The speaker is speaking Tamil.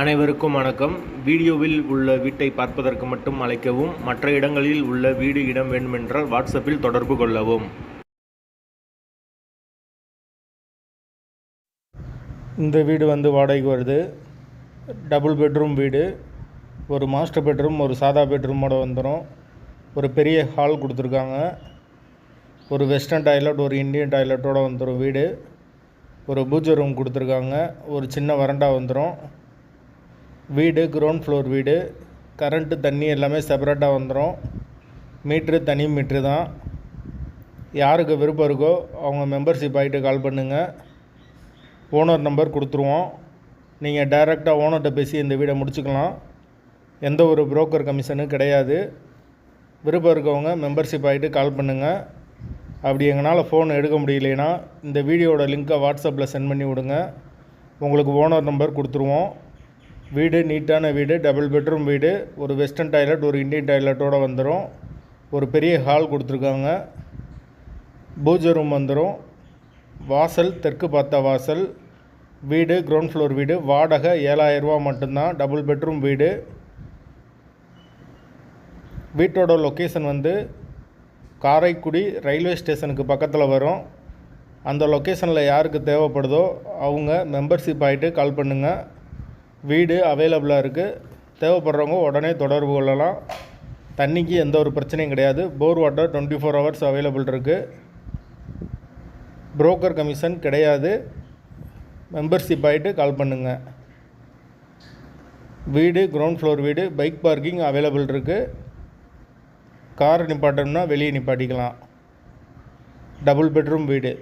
அனைவருக்கும் வணக்கம். வீடியோவில் உள்ள வீட்டை பார்ப்பதற்கு மட்டும் அழைக்கவும். மற்ற இடங்களில் உள்ள வீடு இடம் வேண்டுமென்றால் வாட்ஸ்அப்பில் தொடர்பு கொள்ளவும். இந்த வீடு வாடகைக்கு வருது. டபுள் பெட்ரூம் வீடு. ஒரு மாஸ்டர் பெட்ரூம், ஒரு சாதா பெட்ரூமோட வந்துடும். ஒரு பெரிய ஹால் கொடுத்துருக்காங்க. ஒரு வெஸ்டர்ன் டாய்லெட், ஒரு இந்தியன் டாய்லெட்டோடு வந்துடும் வீடு. ஒரு பூஜை ரூம் கொடுத்துருக்காங்க. ஒரு சின்ன வரண்டா வந்துடும். வீடு கிரவுண்ட் ஃப்ளோர் வீடு. கரண்ட்டு தண்ணி எல்லாமே செப்பரேட்டாக வந்துடும். மீட்ரு தனி மீட்ரு தான். யாருக்கு விருப்பம் இருக்கோ அவங்க மெம்பர்ஷிப் ஆகிட்டு கால் பண்ணுங்கள். ஓனர் நம்பர் கொடுத்துருவோம். நீங்கள் டைரெக்டாக ஓனர்கிட்ட பேசி இந்த வீடை முடிச்சுக்கலாம். எந்த ஒரு புரோக்கர் கமிஷனும் கிடையாது. விருப்பம் இருக்கவங்க மெம்பர்ஷிப் ஆகிட்டு கால் பண்ணுங்கள். அப்படி எங்களால் ஃபோன் எடுக்க முடியலைன்னா இந்த வீடியோட லிங்க்கை வாட்ஸ்அப்பில் சென்ட் பண்ணி விடுங்க. உங்களுக்கு ஓனர் நம்பர் கொடுத்துருவோம். வீடு நீட்டான வீடு, டபுள் பெட்ரூம் வீடு. ஒரு வெஸ்டர்ன் டாய்லெட், ஒரு இந்தியன் டாய்லெட்டோடு வந்துடும். ஒரு பெரிய ஹால் கொடுத்துருக்காங்க. பூஜை ரூம் வந்துடும். வாசல் தெற்கு பார்த்த வாசல். வீடு கிரவுண்ட் ஃப்ளோர் வீடு. வாடகை 7,000 ரூபா மட்டும்தான். டபுள் பெட்ரூம் வீடு. வீட்டோட லொக்கேஷன் காரைக்குடி ரயில்வே ஸ்டேஷனுக்கு பக்கத்தில் வரும். அந்த லொக்கேஷனில் யாருக்கு தேவைப்படுதோ அவங்க மெம்பர்ஷிப் ஆகிட்டு கால் பண்ணுங்கள். வீடு அவைலபிளாக இருக்குது. தேவைப்படுறவங்க உடனே தொடர்பு கொள்ளலாம். தண்ணிக்கு எந்த ஒரு பிரச்சனையும் கிடையாது. போர் வாட்டர் 24 ஹவர்ஸ் அவைலபிள் இருக்குது. புரோக்கர் கமிஷன் கிடையாது. மெம்பர்ஷிப் ஆகிட்டு கால் பண்ணுங்கள். வீடு கிரவுண்ட் ஃப்ளோர் வீடு. பைக் பார்க்கிங் அவைலபிள் இருக்குது. கார் நிப்பாட்டணும்னா வெளியே நிப்பாட்டிக்கலாம். டபுள் பெட்ரூம் வீடு.